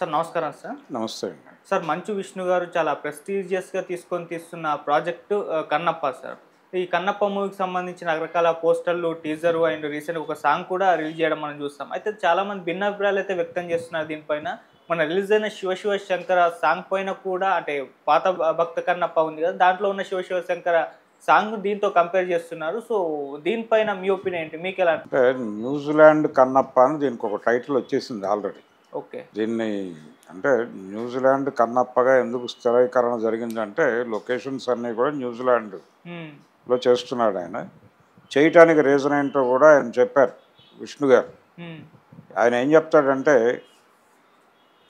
Sir నమస్కారం sir. నమస్తే అండి. సార్ 'మంచు విష్ణు' గారు చాలా ప్రెస్టీజియస్‌గా తీస్తున్న ప్రాజెక్టు 'కన్నప్ప' సార్. ఈ 'కన్నప్ప' మూవీకి సంబంధించిన రకరకాల పోస్టర్‌లు, టీజరు అండ్ రీసెంట్‌గా ఒక సాంగ్ కూడా రిలీజ్ చేయడం మనం చూస్తాం. అయితే చాలామంది భిన్నాభిప్రాయాలైతే వ్యక్తం చేస్తున్నారు దీనిపైన. మొన్న రిలీజ్ అయిన 'శివ శివ శంకర' సాంగ్ పైన కూడా అంటే పాత 'భక్త కన్నప్ప' ఉంది కదా! దాంట్లో ఉన్న 'శివ శివ శంకర' సాంగ్ దీంతో కంపేర్ చేస్తున్నారు. సో, దీనిపైన మీ ఒపీనియన్ ఏంటి? మీకెలా అంటే న్యూజిలాండ్ కన్నప్ప అని దీనికి ఒక టైటిల్ వచ్చేసింది ఆల్రెడీ. ఓకే. దీన్ని అంటే న్యూజిలాండ్ కన్నప్పగా ఎందుకు స్థిరీకరణ జరిగిందంటే లొకేషన్స్ అన్నీ కూడా న్యూజిలాండ్లో హ్మ్. చేస్తున్నాడు ఆయన. చేయటానికి రీజన్ ఏంటో కూడా ఆయన చెప్పారు విష్ణు గారు. హ్మ్. ఆయన ఏం చెప్తాడంటే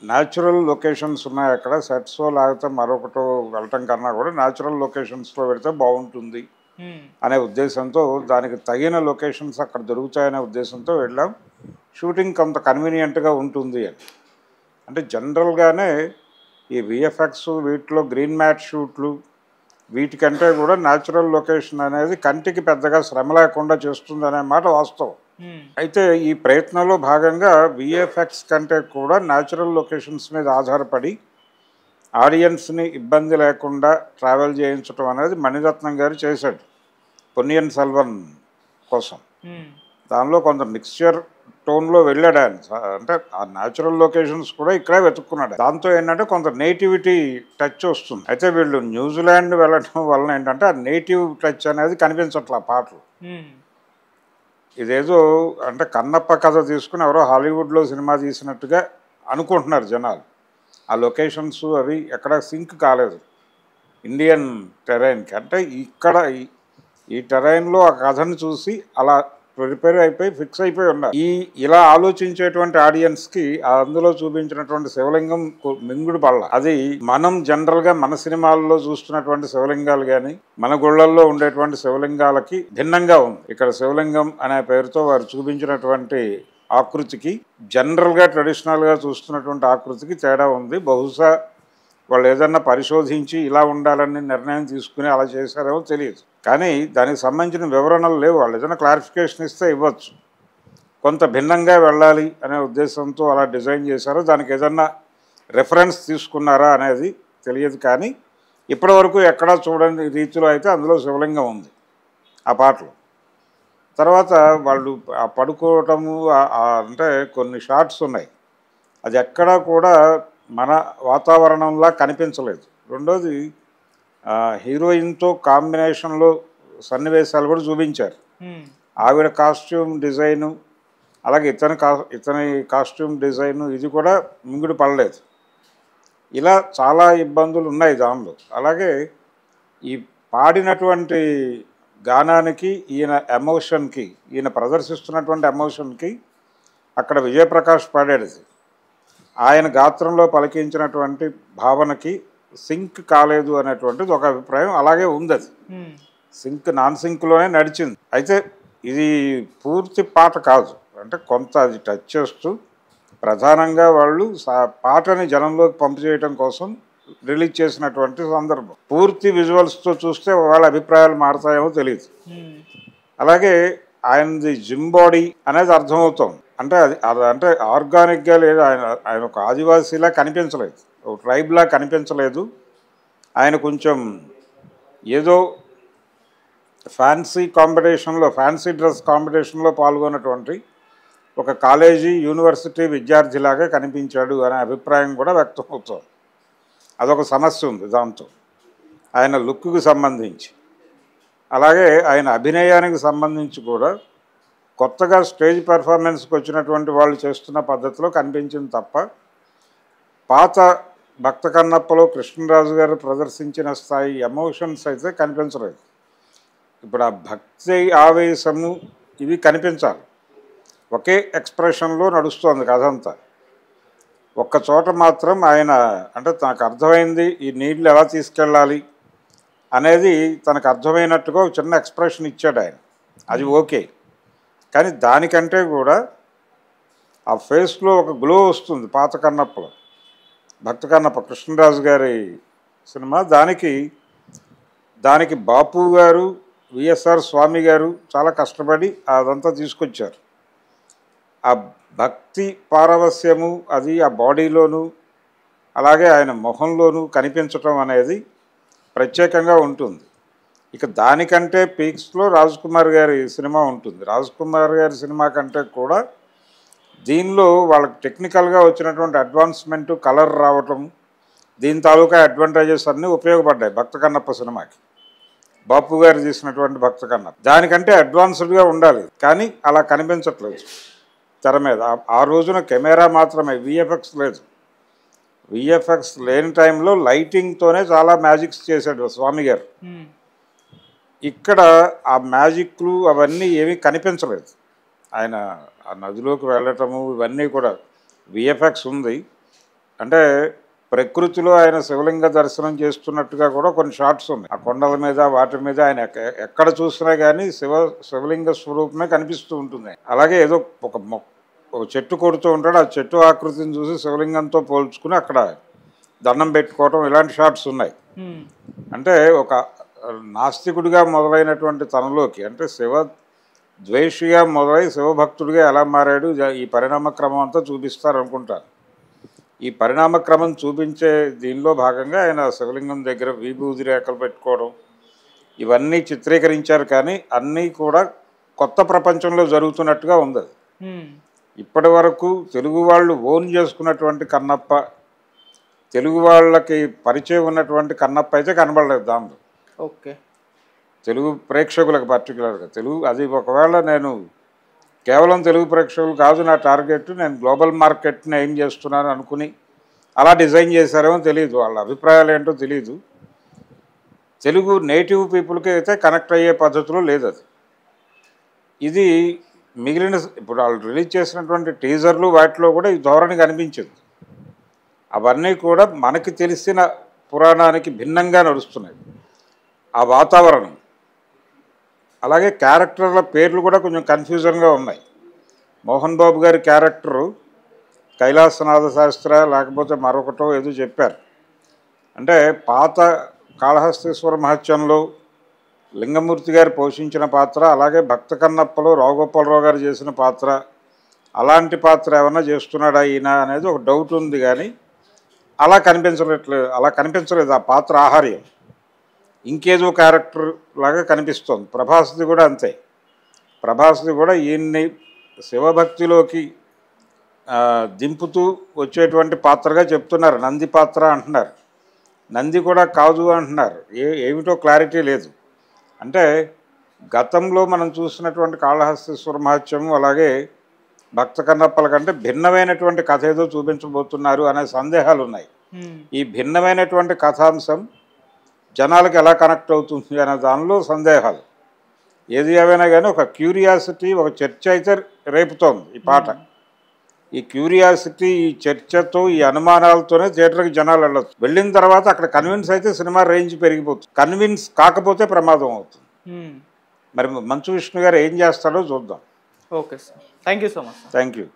న్యాచురల్ లొకేషన్స్ ఉన్నాయి అక్కడ, సెట్సో లేకపోతే మరొకటో వెళ్ళటం కన్నా కూడా న్యాచురల్ లొకేషన్స్లో పెడితే బాగుంటుంది హ్మ్. అనే ఉద్దేశంతో, దానికి తగిన లొకేషన్స్ అక్కడ దొరుకుతాయనే ఉద్దేశంతో వెళ్ళాం. షూటింగ్ కొంత కన్వీనియంట్గా ఉంటుంది అని. అంటే జనరల్గానే ఈ విఎఫ్ఎక్స్ వీటిలో గ్రీన్ మ్యాట్ షూట్లు వీటికంటే కూడా న్యాచురల్ లొకేషన్ అనేది కంటికి పెద్దగా శ్రమ లేకుండా చేస్తుంది అనే మాట వాస్తవం. హ్మ్. అయితే ఈ ప్రయత్నంలో భాగంగా విఎఫ్ఎక్స్ కంటే కూడా న్యాచురల్ లొకేషన్స్ మీద ఆధారపడి ఆడియన్స్ని ఇబ్బంది లేకుండా ట్రావెల్ చేయించడం అనేది మణిరత్నం గారు చేశాడు పొన్నియిన్ సెల్వన్ కోసం. హ్మ్. దానిలో కొంత మిక్స్చర్ టోన్లో వెళ్ళాడు ఆయన. అంటే ఆ న్యాచురల్ లొకేషన్స్ కూడా ఇక్కడే వెతుక్కున్నాడు. దాంతో ఏంటంటే కొంత నేటివిటీ టచ్ వస్తుంది. అయితే వీళ్ళు న్యూజిలాండ్ వెళ్ళడం వలన ఏంటంటే ఆ నేటివ్ టచ్ అనేది కనిపించట్లా పాటలు. హ్మ్. ఇదేదో అంటే కన్నప్ప కథ తీసుకుని ఎవరో హాలీవుడ్లో సినిమా తీసినట్టుగా అనుకుంటున్నారు జనాలు. ఆ లొకేషన్స్ అవి ఎక్కడ సింక్ కాలేదు ఇండియన్ టెరైన్కి. అంటే ఇక్కడ ఈ టెరైన్లో ఆ కథను చూసి అలా ప్రిపేర్ అయిపోయి ఫిక్స్ అయిపోయి ఉన్నారు. ఇలా ఆలోచించేటువంటి ఆడియన్స్కి అందులో చూపించినటువంటి శివలింగం మింగుడు పళ్ళ. అది మనం జనరల్గా మన సినిమాల్లో చూస్తున్నటువంటి శివలింగాలు కానీ మన గుళ్ళల్లో ఉండేటువంటి శివలింగాలకి భిన్నంగా ఉంది. ఇక్కడ శివలింగం అనే పేరుతో వారు చూపించినటువంటి ఆకృతికి జనరల్గా ట్రెడిషనల్గా చూస్తున్నటువంటి ఆకృతికి తేడా ఉంది. బహుశా వాళ్ళు ఏదన్నా పరిశోధించి ఇలా ఉండాలని నిర్ణయం తీసుకుని అలా చేశారేమో తెలియదు. కానీ దానికి సంబంధించిన వివరణలు లేవు. వాళ్ళు ఏదైనా క్లారిఫికేషన్ ఇస్తే ఇవ్వచ్చు. కొంత భిన్నంగా వెళ్ళాలి అనే ఉద్దేశంతో అలా డిజైన్ చేశారో దానికి ఏదన్నా రెఫరెన్స్ తీసుకున్నారా అనేది తెలియదు. కానీ ఇప్పటివరకు ఎక్కడా చూడని రీతిలో అయితే అందులో శివలింగం ఉంది ఆ పాటలో. తర్వాత వాళ్ళు ఆ పడుకోవటము అంటే కొన్ని షార్ట్స్ ఉన్నాయి, అది ఎక్కడా కూడా మన వాతావరణంలా కనిపించలేదు. రెండోది హీరోయిన్తో కాంబినేషన్లో సన్నివేశాలు కూడా చూపించారు. ఆవిడ కాస్ట్యూమ్ డిజైను అలాగే ఇతని కాస్ట్యూమ్ డిజైను ఇది కూడా మింగుడు పడలేదు. ఇలా చాలా ఇబ్బందులు ఉన్నాయి దానిలో. అలాగే ఈ పాడినటువంటి గానానికి ఈయన ప్రదర్శిస్తున్నటువంటి ఎమోషన్కి అక్కడ విజయప్రకాష్ పాడాడు. ఆయన గాత్రంలో పలికించినటువంటి భావనకి సింక్ కాలేదు అనేటువంటిది ఒక అభిప్రాయం. అలాగే ఉంది. అది సింక్ నాన్ సింక్లోనే నడిచింది. అయితే ఇది పూర్తి పాట కాదు, అంటే కొంత అది టచ్ చేస్తూ ప్రధానంగా వాళ్ళు పాటని జనంలోకి పంపు చేయడం కోసం రిలీజ్ చేసినటువంటి సందర్భం. పూర్తి విజువల్స్తో చూస్తే వాళ్ళ అభిప్రాయాలు మారుతాయేమో తెలియదు. అలాగే ఆయనది జిమ్ బాడీ అనేది అర్థమవుతుంది. అంటే అది అంటే ఆర్గానిక్గా లేదు. ఆయన ఒక ఆదివాసీలా కనిపించలేదు, ఒక ట్రైబ్లా కనిపించలేదు. ఆయన కొంచెం ఏదో ఫ్యాన్సీ డ్రెస్ కాంపిటీషన్లో పాల్గొన్నటువంటి ఒక కాలేజీ యూనివర్సిటీ విద్యార్థిలాగా కనిపించాడు అనే అభిప్రాయం కూడా వ్యక్తం అవుతుంది. అదొక సమస్య ఉంది దాంతో ఆయన లుక్కి సంబంధించి. అలాగే ఆయన అభినయానికి సంబంధించి కూడా కొత్తగా స్టేజ్ పెర్ఫార్మెన్స్కి వచ్చినటువంటి వాళ్ళు చేస్తున్న పద్ధతిలో కనిపించింది తప్ప పాత భక్త కన్నప్పలో కృష్ణరాజు గారు ప్రదర్శించిన స్థాయి ఎమోషన్స్ అయితే కనిపించలేదు. ఇప్పుడు ఆ భక్తి ఆవేశము ఇవి కనిపించాలి. ఒకే ఎక్స్ప్రెషన్లో నడుస్తోంది కథ అంతా. ఒక్క చోట మాత్రం ఆయన అంటే తనకు అర్థమైంది ఈ నీళ్ళు ఎలా తీసుకెళ్ళాలి అనేది తనకు అర్థమైనట్టుగా ఒక చిన్న ఎక్స్ప్రెషన్ ఇచ్చాడు ఆయన. అది ఓకే. కానీ దానికంటే కూడా ఆ ఫేస్లో ఒక గ్లో వస్తుంది పాత కన్నప్పలో. భక్త కన్నప్ప కృష్ణరాజు గారి సినిమా, దానికి బాపు గారు విఎస్ఆర్ స్వామి గారు చాలా కష్టపడి అదంతా తీసుకొచ్చారు. ఆ భక్తి పారవస్యము అది ఆ బాడీలోను అలాగే ఆయన మొహంలోనూ కనిపించటం అనేది ప్రత్యేకంగా ఉంటుంది. ఇక దానికంటే పీక్స్లో రాజ్ కుమార్ గారి సినిమా ఉంటుంది. రాజ్ కుమార్ గారి సినిమా కంటే కూడా దీనిలో వాళ్ళకి టెక్నికల్గా వచ్చినటువంటి అడ్వాన్స్మెంట్, కలర్ రావటం, దీని తాలూకా అడ్వాంటేజెస్ అన్నీ ఉపయోగపడ్డాయి భక్త కన్నప్ప సినిమాకి. బాపు గారు తీసినటువంటి భక్త కన్నప్ప దానికంటే అడ్వాన్స్డ్గా ఉండాలి, కానీ అలా కనిపించట్లేదు తెర మీద. ఆ రోజున కెమెరా మాత్రమే, విఎఫ్ఎక్స్ లేదు. విఎఫ్ఎక్స్ లేని టైంలో లైటింగ్తోనే చాలా మ్యాజిక్స్ చేశాడు స్వామి గారు. ఇక్కడ ఆ మ్యాజిక్లు అవన్నీ ఏమీ కనిపించలేదు. ఆయన ఆ నదిలోకి వెళ్ళటము ఇవన్నీ కూడా విఎఫ్ఎక్స్ ఉంది. అంటే ప్రకృతిలో ఆయన శివలింగ దర్శనం చేస్తున్నట్టుగా కూడా కొన్ని షాట్స్ ఉన్నాయి. ఆ కొండల మీద వాటి మీద ఆయన ఎక్కడ చూసినా కానీ శివలింగ స్వరూపమే కనిపిస్తూ ఉంటుంది. అలాగే ఏదో ఒక చెట్టు కొడుతూ ఉంటాడు, ఆ చెట్టు ఆకృతిని చూసి శివలింగంతో పోల్చుకుని అక్కడ దండం పెట్టుకోవటం, ఇలాంటి షాట్స్ ఉన్నాయి. అంటే ఒక నాస్తికుడిగా మొదలైనటువంటి తనలోకి, అంటే శివ ద్వేషిగా మొదలై శివభక్తుడిగా ఎలా మారాడు, ఈ పరిణామ క్రమం అంతా చూపిస్తారు అనుకుంటాను. ఈ పరిణామ క్రమం చూపించే దీనిలో భాగంగా ఆయన శివలింగం దగ్గర విభూది రేఖలు పెట్టుకోవడం ఇవన్నీ చిత్రీకరించారు. కానీ అన్నీ కూడా కొత్త ప్రపంచంలో జరుగుతున్నట్టుగా ఉంది. ఇప్పటి వరకు తెలుగు వాళ్ళు ఓన్ చేసుకున్నటువంటి కన్నప్ప, తెలుగు వాళ్ళకి పరిచయం ఉన్నటువంటి కన్నప్ప అయితే కనబడలేదు దాంట్లో. ఓకే, తెలుగు ప్రేక్షకులకు పర్టికులర్గా అది ఒకవేళ నేను కేవలం తెలుగు ప్రేక్షకులు కాదు నా టార్గెట్, నేను గ్లోబల్ మార్కెట్ని ఏం చేస్తున్నాను అనుకుని అలా డిజైన్ చేశారేమో తెలియదు, వాళ్ళ అభిప్రాయాలు ఏంటో తెలియదు. తెలుగు నేటివ్ పీపుల్కి అయితే కనెక్ట్ అయ్యే పద్ధతిలో లేదు అది. ఇది మిగిలిన ఇప్పుడు వాళ్ళు రిలీజ్ చేసినటువంటి టీజర్లు వాటిలో కూడా ఈ ధోరణి కనిపించింది. అవన్నీ కూడా మనకి తెలిసిన పురాణానికి భిన్నంగా నడుస్తున్నాయి. ఆ వాతావరణం అలాగే క్యారెక్టర్ల పేర్లు కూడా కొంచెం కన్ఫ్యూజన్గా ఉన్నాయి. మోహన్ బాబు గారి క్యారెక్టరు కైలాసనాథ శాస్త్ర లేకపోతే మరొకటో ఏదో చెప్పారు. అంటే పాత కాళహస్తీశ్వర మహత్యంలో లింగమూర్తి గారు పోషించిన పాత్ర, అలాగే భక్త కన్నప్పలో రావుగోపాలరావు గారు చేసిన పాత్ర, అలాంటి పాత్ర ఏమన్నా చేస్తున్నాడా ఈయన అనేది ఒక డౌట్ ఉంది. కానీ అలా కనిపించలేదు ఆ పాత్ర ఆహార్యం, ఇంకేదో క్యారెక్టర్ లాగా కనిపిస్తోంది. ప్రభాస్ది కూడా అంతే. ప్రభాస్ది కూడా ఈయన్ని శివభక్తిలోకి దింపుతూ వచ్చేటువంటి పాత్రగా చెప్తున్నారు. నంది పాత్ర అంటున్నారు, నంది కూడా కాదు అంటున్నారు. ఏమిటో క్లారిటీ లేదు. అంటే గతంలో మనం చూసినటువంటి కాళహస్తీశ్వర మహత్యము అలాగే భక్త కన్నప్పల కంటే భిన్నమైనటువంటి కథ ఏదో చూపించబోతున్నారు అనే సందేహాలు ఉన్నాయి. ఈ భిన్నమైనటువంటి కథాంశం జనాలకు ఎలా కనెక్ట్ అవుతుంది అనే దానిలో సందేహాలు. ఏది ఏమైనా కానీ ఒక క్యూరియాసిటీ, ఒక చర్చ అయితే రేపుతోంది ఈ పాట. ఈ క్యూరియాసిటీ, ఈ చర్చతో, ఈ అనుమానాలతోనే థియేటర్కి జనాలు వెళ్ళొచ్చు. వెళ్ళిన తర్వాత అక్కడ కన్విన్స్ అయితే సినిమా రేంజ్ పెరిగిపోతుంది, కన్విన్స్ కాకపోతే ప్రమాదం అవుతుంది. మరి మంచు విష్ణు గారు ఏం చేస్తాడో చూద్దాం. Okay sir, thank you so much. Thank you.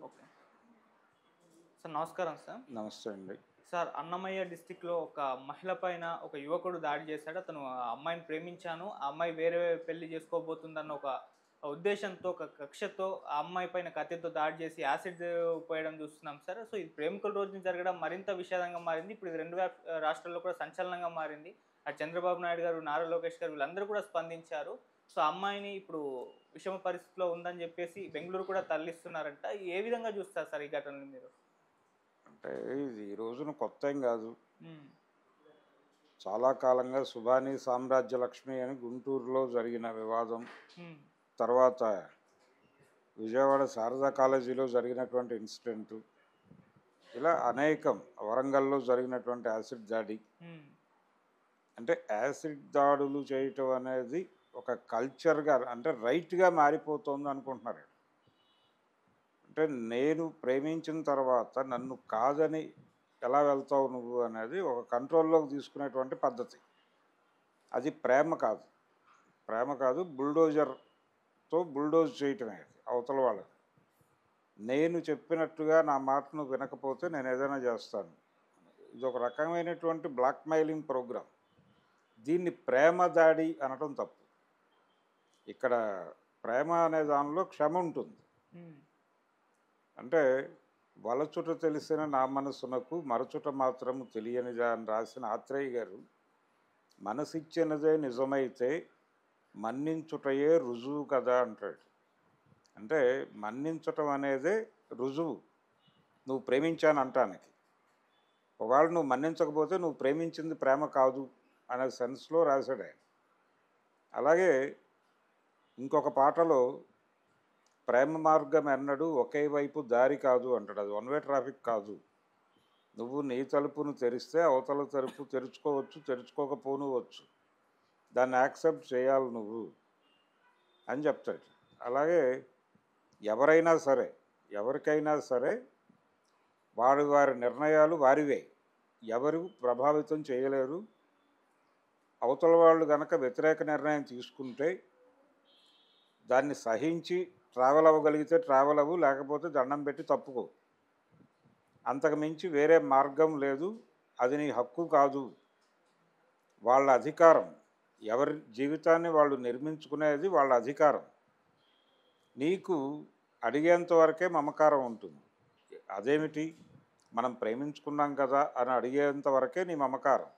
Okay sir, నమస్కారం సార్. నమస్తే అండి. సార్, అన్నమయ్య డిస్టిక్లో ఒక మహిళ పైన ఒక యువకుడు దాడి చేశాడు. అతను ఆ అమ్మాయిని ప్రేమించాను, ఆ అమ్మాయి వేరే పెళ్లి చేసుకోబోతుందన్న ఒక ఉద్దేశంతో, ఒక కక్షతో ఆ అమ్మాయి పైన కత్తితో దాడి చేసి యాసిడ్ పోయడం చూస్తున్నాం సార్. సో, ఇది ప్రేమికుల రోజున జరగడం మరింత విషాదంగా మారింది. ఇప్పుడు ఇది 2 రాష్ట్రాల్లో కూడా సంచలనంగా మారింది. చంద్రబాబు నాయుడు గారు, నారా లోకేష్ గారు వీళ్ళందరూ కూడా స్పందించారు. సో, ఆ అమ్మాయిని ఇప్పుడు విషమ పరిస్థితిలో ఉందని చెప్పేసి బెంగుళూరు కూడా తరలిస్తున్నారంట. ఏ విధంగా చూస్తారు సార్ ఈ ఘటనని మీరు? అంటే ఇది ఈ రోజున కొత్త ఏం కాదు. హ్మ్. చాలా కాలంగా సుభాని సామ్రాజ్య లక్ష్మి అని గుంటూరులో జరిగిన వివాదం, హ్మ్. తర్వాత విజయవాడ శారదా కాలేజీలో జరిగినటువంటి ఇన్సిడెంటు, ఇలా అనేకం, వరంగల్లో జరిగినటువంటి యాసిడ్ దాడి. హ్మ్. అంటే యాసిడ్ దాడులు చేయటం అనేది ఒక కల్చర్గా, అంటే రైట్గా మారిపోతుంది అనుకుంటున్నారు. అంటే నేను ప్రేమించిన తర్వాత నన్ను కాదని ఎలా వెళ్తావు నువ్వు అనేది ఒక కంట్రోల్లోకి తీసుకునేటువంటి పద్ధతి. అది ప్రేమ కాదు. ప్రేమ కాదు, బుల్డోజర్తో బుల్డోజ్ చేయటమే అది అవతల వాళ్ళని. నేను చెప్పినట్టుగా నా మాటను వినకపోతే నేను ఏదైనా చేస్తాను. ఇది ఒక రకమైనటువంటి బ్లాక్మెయిలింగ్ ప్రోగ్రామ్. దీన్ని ప్రేమ దాడి అనటం తప్పు. ఇక్కడ ప్రేమ అనే దానిలో క్షమ ఉంటుంది. హ్మ్. అంటే వలచుట తెలిసిన నా మనసునకు మరచుట మాత్రము తెలియనిదా అని రాసిన ఆత్రేయ గారు, మనసిచ్చినదే నిజమైతే మన్నించుటయే రుజువు కదా అంటాడు. అంటే మన్నించటం అనేదే రుజువు నువ్వు ప్రేమించాను అంటానికి. ఒకవేళ నువ్వు మన్నించకపోతే నువ్వు ప్రేమించింది ప్రేమ కాదు అనే సెన్స్లో రాశాడు ఆయన. అలాగే ఇంకొక పాటలో ప్రేమ మార్గం ఎన్నడూ ఒకే వైపు దారి కాదు అంటాడు. అది వన్ వే ట్రాఫిక్ కాదు. నువ్వు నీ తలుపును తెరిస్తే అవతల తలుపు తెరుచుకోవచ్చు, తెరుచుకోకపోనువచ్చు. దాన్ని యాక్సెప్ట్ చేయాలి నువ్వు అని చెప్తాడు. అలాగే ఎవరైనా సరే, ఎవరికైనా సరే వారి వారి నిర్ణయాలు వారివే, ఎవరు ప్రభావితం చేయలేరు. అవతల వాళ్ళు కనుక వ్యతిరేక నిర్ణయం తీసుకుంటే దాన్ని సహించి ట్రావెల్ అవ్వగలిగితే ట్రావెల్ అవ్వు, లేకపోతే దండం పెట్టి తప్పుకో. అంతకు మించి వేరే మార్గం లేదు. అది నీ హక్కు కాదు, వాళ్ళ అధికారం. ఎవరి జీవితాన్ని వాళ్ళు నిర్మించుకునేది వాళ్ళ అధికారం. నీకు అడిగేంత వరకే మమకారం ఉంటుంది. అదేమిటి, మనం ప్రేమించుకున్నాం కదా అని అడిగేంత వరకే నీ మమకారం.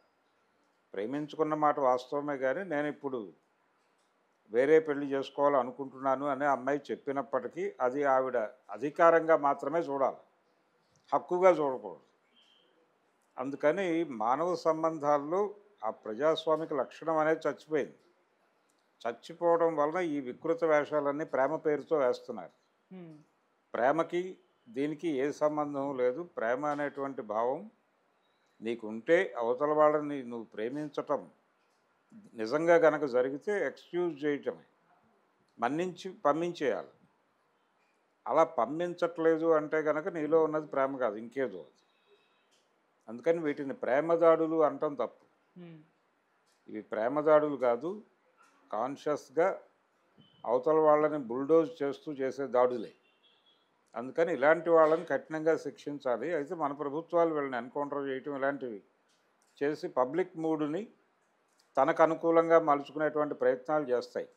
ప్రేమించుకున్న మాట వాస్తవమే, కానీ నేను ఇప్పుడు వేరే పెళ్లి చేసుకోవాలనుకుంటున్నాను అనే అమ్మాయి చెప్పినప్పటికీ అది ఆవిడ అధికారంగా మాత్రమే చూడాలి, హక్కుగా చూడకూడదు. అందుకని మానవ సంబంధాల్లో ఆ ప్రజాస్వామిక లక్షణం అనేది చచ్చిపోయింది. చచ్చిపోవడం వలన ఈ వికృత వేషాలన్నీ ప్రేమ పేరుతో వేస్తున్నారు. హ్మ్. ప్రేమకి దీనికి ఏ సంబంధం లేదు. ప్రేమ అనేటువంటి భావం నీకుంటే అవతల వాళ్ళని నువ్వు ప్రేమించటం నిజంగా గనక జరిగితే ఎక్స్క్యూజ్ చేయటమే, మన్నించి పంపించేయాలి. అలా పంపించట్లేదు అంటే కనుక నీలో ఉన్నది ప్రేమ కాదు, ఇంకేదో అది. అందుకని వీటిని ప్రేమదాడులు అంటం తప్పు. హ్మ్. ఇవి ప్రేమదాడులు కాదు, కాన్షియస్గా అవతల వాళ్ళని బుల్డోజ్ చేస్తూ చేసే దాడులే. అందుకని ఇలాంటి వాళ్ళని కఠినంగా శిక్షించాలి. అయితే మన ప్రభుత్వాలు వీళ్ళని ఎన్కౌంటర్ చేయటం ఇలాంటివి చేసి పబ్లిక్ మూడుని తనకు అనుకూలంగా మలుచుకునేటువంటి ప్రయత్నాలు చేస్తాయి.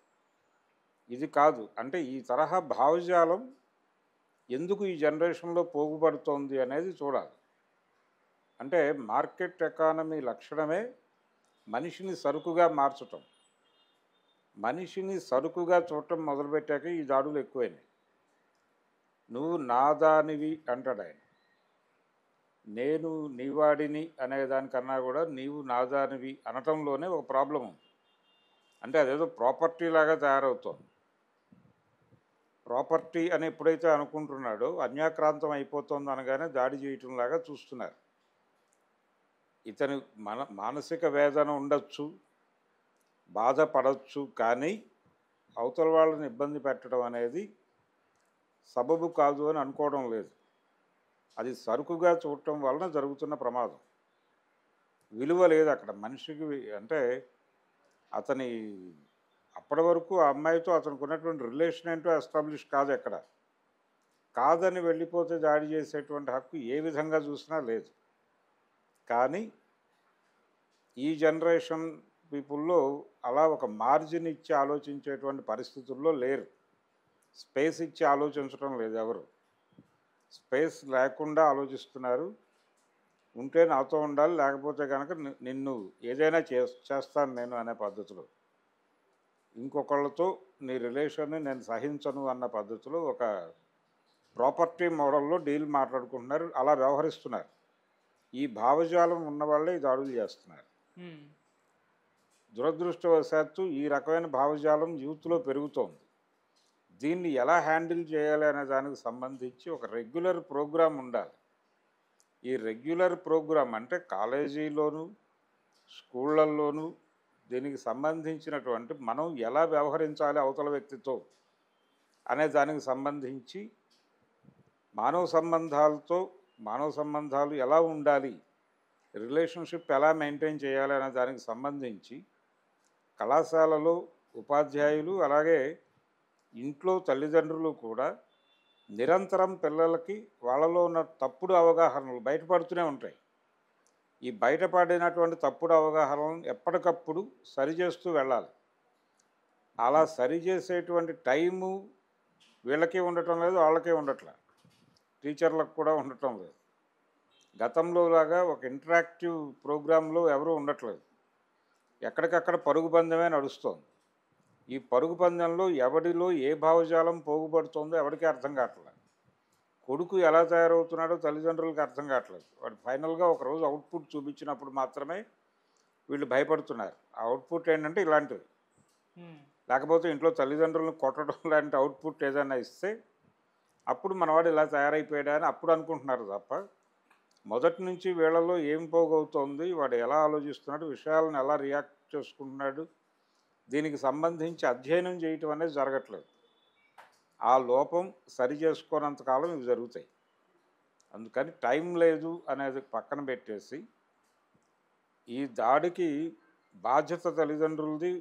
ఇది కాదు. అంటే ఈ తరహా భావజాలం ఎందుకు ఈ జనరేషన్లో పోగుపడుతోంది అనేది చూడాలి. అంటే మార్కెట్ ఎకానమీ లక్షణమే మనిషిని సరుకుగా మార్చటం. మనిషిని సరుకుగా చూడటం మొదలుపెట్టాక ఈ దాడులు ఎక్కువైనాయి. నువ్వు నాదానివి అంటాడు ఆయన. నేను నీవాడిని అనేదానికన్నా కూడా నీవు నాదానివి అనటంలోనే ఒక ప్రాబ్లం ఉంది. అంటే అదేదో ప్రాపర్టీ లాగా తయారవుతోంది. ప్రాపర్టీ అని ఎప్పుడైతే అనుకుంటున్నాడో అన్యాక్రాంతం అయిపోతుంది అనగానే దాడి చేయటంలాగా చూస్తున్నారు. ఇతని మానసిక వేదన ఉండొచ్చు, బాధపడవచ్చు, కానీ అవతల వాళ్ళని ఇబ్బంది పెట్టడం అనేది సబబు కాదు అని అనుకోవడం లేదు. అది సరుకుగా చూడటం వలన జరుగుతున్న ప్రమాదం. విలువ లేదు అక్కడ మనిషికి. అంటే అతని అప్పటి వరకు ఆ అమ్మాయితో అతనికి ఉన్నటువంటి రిలేషన్ ఏంటో ఎస్టాబ్లిష్ కాదు. ఎక్కడ కాదని వెళ్ళిపోతే దాడి చేసేటువంటి హక్కు ఏ విధంగా చూసినా లేదు. కానీ ఈ జనరేషన్ పీపుల్లో అలా ఒక మార్జిన్ ఇచ్చి ఆలోచించేటువంటి పరిస్థితుల్లో లేరు. స్పేస్ ఇచ్చి ఆలోచించడం లేదు ఎవరు. స్పేస్ లేకుండా ఆలోచిస్తున్నారు. ఉంటే నాతో ఉండాలి, లేకపోతే కనుక నిన్ను ఏదైనా చేస్తాను నేను అనే పద్ధతిలో, ఇంకొకళ్ళతో నీ రిలేషన్ని నేను సహించను అన్న పద్ధతిలో ఒక ప్రాపర్టీ మోడల్లో డీల్ మాట్లాడుకుంటున్నారు. అలా వ్యవహరిస్తున్నారు. ఈ భావజాలం ఉన్నవాళ్ళే ఈ దాడులు చేస్తున్నారు. దురదృష్టవశాత్తు ఈ రకమైన భావజాలం యూత్లో పెరుగుతోంది. దీన్ని ఎలా హ్యాండిల్ చేయాలి అనే దానికి సంబంధించి ఒక రెగ్యులర్ ప్రోగ్రాం ఉండాలి. ఈ రెగ్యులర్ ప్రోగ్రాం అంటే కాలేజీలోను, స్కూళ్ళల్లోనూ దీనికి సంబంధించినటువంటి మనం ఎలా వ్యవహరించాలి అవతల వ్యక్తితో అనే దానికి సంబంధించి, మానవ సంబంధాలు ఎలా ఉండాలి, రిలేషన్షిప్ ఎలా మెయింటైన్ చేయాలి అనే దానికి సంబంధించి కళాశాలలో ఉపాధ్యాయులు, అలాగే ఇంట్లో తల్లిదండ్రులు కూడా నిరంతరం పిల్లలకి వాళ్ళలో ఉన్న తప్పుడు అవగాహనలు బయటపడుతూనే ఉంటాయి. ఈ బయటపడినటువంటి తప్పుడు అవగాహనలను ఎప్పటికప్పుడు సరిచేస్తూ వెళ్ళాలి. అలా సరిచేసేటువంటి టైము వీళ్ళకి ఉండటం లేదు, వాళ్ళకే ఉండట్లే, టీచర్లకు కూడా ఉండటం లేదు. గతంలో లాగా ఒక ఇంటరాక్టివ్ ప్రోగ్రాంలో ఎవరూ ఉండట్లేదు. ఎక్కడికక్కడ పరుగు పందెమే నడుస్తోంది. ఈ పరుగు పందెంలో ఎవడిలో ఏ భావజాలం పోగుపడుతుందో ఎవరికీ అర్థం కావట్లేదు. కొడుకు ఎలా తయారవుతున్నాడో తల్లిదండ్రులకు అర్థం కావట్లేదు. వాడు ఫైనల్గా ఒకరోజు అవుట్పుట్ చూపించినప్పుడు మాత్రమే వీళ్ళు భయపడుతున్నారు. ఆ అవుట్పుట్ ఏంటంటే ఇలాంటివి. లేకపోతే ఇంట్లో తల్లిదండ్రులను కొట్టడం లాంటి అవుట్పుట్ ఏదైనా ఇస్తే అప్పుడు మనవాడు ఇలా తయారైపోయాడా అని అప్పుడు అనుకుంటున్నారు తప్ప, మొదటి నుంచి వీళ్ళలో ఏం పోగవుతోంది, వాడు ఎలా ఆలోచిస్తున్నాడు, విషయాలను ఎలా రియాక్ట్ చేసుకుంటున్నాడు, దీనికి సంబంధించి అధ్యయనం చేయటం అనేది జరగట్లేదు. ఆ లోపం సరి చేసుకోనంతకాలం ఇవి జరుగుతాయి. అందుకని టైం లేదు అనేది పక్కన పెట్టేసి, ఈ దాడికి బాధ్యత తల్లిదండ్రులది,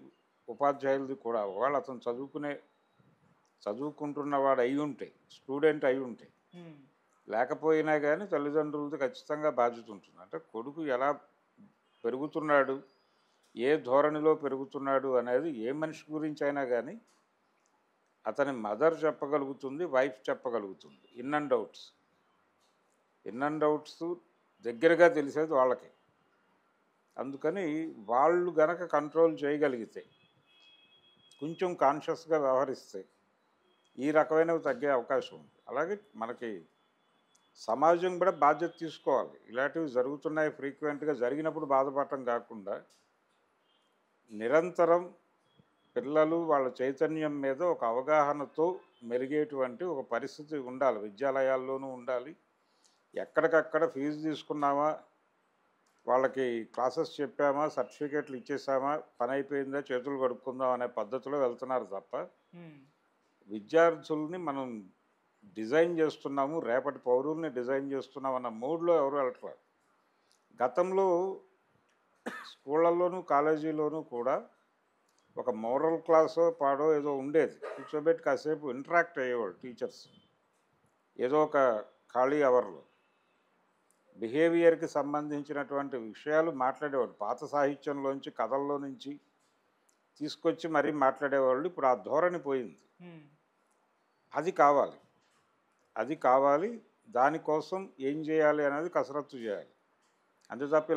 ఉపాధ్యాయులది కూడా. ఒకవేళ అతను చదువుకుంటున్నవాడు అయి ఉంటే, స్టూడెంట్ అయి ఉంటే, లేకపోయినా కానీ తల్లిదండ్రులది ఖచ్చితంగా బాధ్యత ఉంటుంది. అంటే కొడుకు ఎలా పెరుగుతున్నాడు, ఏ ధోరణిలో పెరుగుతున్నాడు అనేది ఏ మనిషి గురించి అయినా కానీ అతని మదర్ చెప్పగలుగుతుంది, వైఫ్ చెప్పగలుగుతుంది. ఇన్ అండ్ అవుట్స్ దగ్గరగా తెలిసేది వాళ్ళకి. అందుకని వాళ్ళు గనక కంట్రోల్ చేయగలిగితే, కొంచెం కాన్షియస్గా వ్యవహరిస్తే ఈ రకమైనవి తగ్గే అవకాశం ఉంది. అలాగే మనకి సమాజం కూడా బాధ్యత తీసుకోవాలి. ఇలాంటివి జరుగుతున్నాయి, ఫ్రీక్వెంట్గా జరిగినప్పుడు బాధపడటం కాకుండా నిరంతరం పిల్లలు వాళ్ళ చైతన్యం మీద ఒక అవగాహనతో మెరిగేటువంటి ఒక పరిస్థితి ఉండాలి. విద్యాలయాల్లోనూ ఉండాలి. ఎక్కడికక్కడ ఫీజు తీసుకున్నామా, వాళ్ళకి క్లాసెస్ చెప్పామా, సర్టిఫికేట్లు ఇచ్చేసామా, పని అయిపోయిందా, చేతులు కడుక్కుందాం అనే పద్ధతిలో వెళ్తున్నారు తప్ప, విద్యార్థుల్ని మనం డిజైన్ చేస్తున్నాము, రేపటి పౌరుల్ని డిజైన్ చేస్తున్నాం అన్న మూడ్లో ఎవరు వెళ్ళట్లేదు. గతంలో స్కూళ్ళల్లోనూ కాలేజీలోనూ కూడా ఒక మోరల్ క్లాసో పాడో ఏదో ఉండేది. కూర్చోబెట్టి కాసేపు ఇంటరాక్ట్ అయ్యేవాళ్ళు టీచర్స్, ఏదో ఒక ఖాళీ అవర్లో బిహేవియర్కి సంబంధించినటువంటి విషయాలు మాట్లాడేవాళ్ళు. పాత సాహిత్యంలోంచి, కథల్లో నుంచి తీసుకొచ్చి మరీ మాట్లాడేవాళ్ళు. ఇప్పుడు ఆ ధోరణి పోయింది. అది కావాలి. దానికోసం ఏం చేయాలి అనేది కసరత్తు చేయాలి. అంతే తప్ప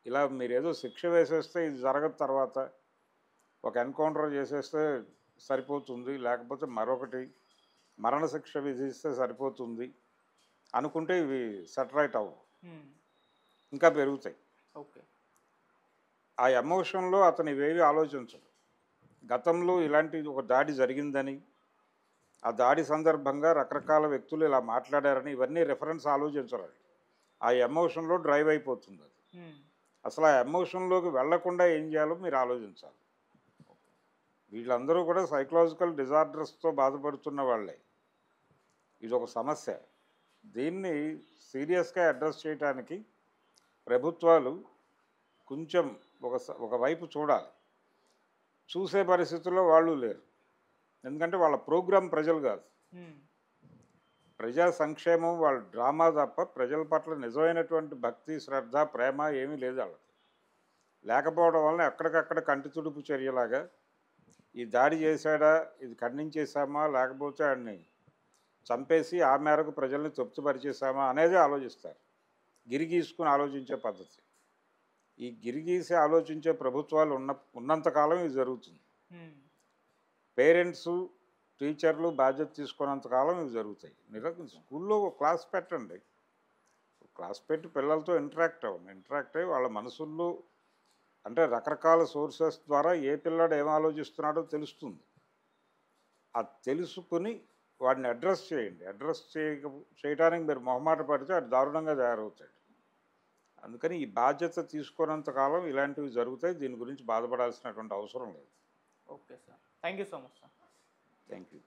ఇలా మీరు ఏదో శిక్ష వేసేస్తే ఇది జరగదు, తర్వాత ఒక ఎన్కౌంటర్ చేసేస్తే సరిపోతుంది, లేకపోతే మరొకటి మరణశిక్ష విధిస్తే సరిపోతుంది అనుకుంటే ఇవి సెటరైట్ అవ్వవు, ఇంకా పెరుగుతాయి. ఓకే. ఆ ఎమోషన్లో అతను ఇవేవి ఆలోచించడు. గతంలో ఇలాంటి ఒక దాడి జరిగిందని, ఆ దాడి సందర్భంగా రకరకాల వ్యక్తులు ఇలా మాట్లాడారని ఇవన్నీ రెఫరెన్స్ ఆలోచించరు. ఆ ఎమోషన్లో డ్రైవ్ అయిపోతుంది అది. అసలు ఆ ఎమోషన్లోకి వెళ్లకుండా ఏం చేయాలో మీరు ఆలోచించాలి. వీళ్ళందరూ కూడా సైకలాజికల్ డిజార్డర్స్తో బాధపడుతున్న వాళ్ళే. ఇది ఒక సమస్య. దీన్ని సీరియస్గా అడ్రస్ చేయడానికి ప్రభుత్వాలు కొంచెం ఒకవైపు చూడాలి. చూసే పరిస్థితుల్లో వాళ్ళు లేరు. ఎందుకంటే వాళ్ళ ప్రోగ్రాం ప్రజలు కాదు, ప్రజా సంక్షేమం వాళ్ళ డ్రామా తప్ప ప్రజల పట్ల నిజమైనటువంటి భక్తి, శ్రద్ధ, ప్రేమ ఏమీ లేదు వాళ్ళకి. లేకపోవడం వలన ఎక్కడికక్కడ కంటి తుడుపు చర్యలాగా ఈ దాడి చేశాడా, ఇది ఖండించేశామా, లేకపోతే ఆడిని చంపేసి ఆ మేరకు ప్రజల్ని తృప్తిపరిచేశామా అనేది ఆలోచిస్తారు. గిరిగీసుకుని ఆలోచించే పద్ధతి. ఈ గిరిగీసి ఆలోచించే ప్రభుత్వాలు ఉన్నంతకాలం ఇది జరుగుతుంది. పేరెంట్సు, టీచర్లు బాధ్యత తీసుకున్నంతకాలం ఇవి జరుగుతాయి. స్కూల్లో ఒక క్లాస్ పెట్టండి, క్లాస్ పెట్టి పిల్లలతో ఇంటరాక్ట్ అయ్యి వాళ్ళ మనసుల్లో అంటే రకరకాల సోర్సెస్ ద్వారా ఏ పిల్లాడు ఏం ఆలోచిస్తున్నాడో తెలుస్తుంది. అది తెలుసుకుని వాడిని అడ్రస్ చేయండి. చేయడానికి మీరు మొహమాట పడితే అది దారుణంగా తయారవుతాడు. అందుకని ఈ బాధ్యత తీసుకున్నంతకాలం ఇలాంటివి జరుగుతాయి. దీని గురించి బాధపడాల్సినటువంటి అవసరం లేదు. Okay sir, thank you so much sir. Thank you.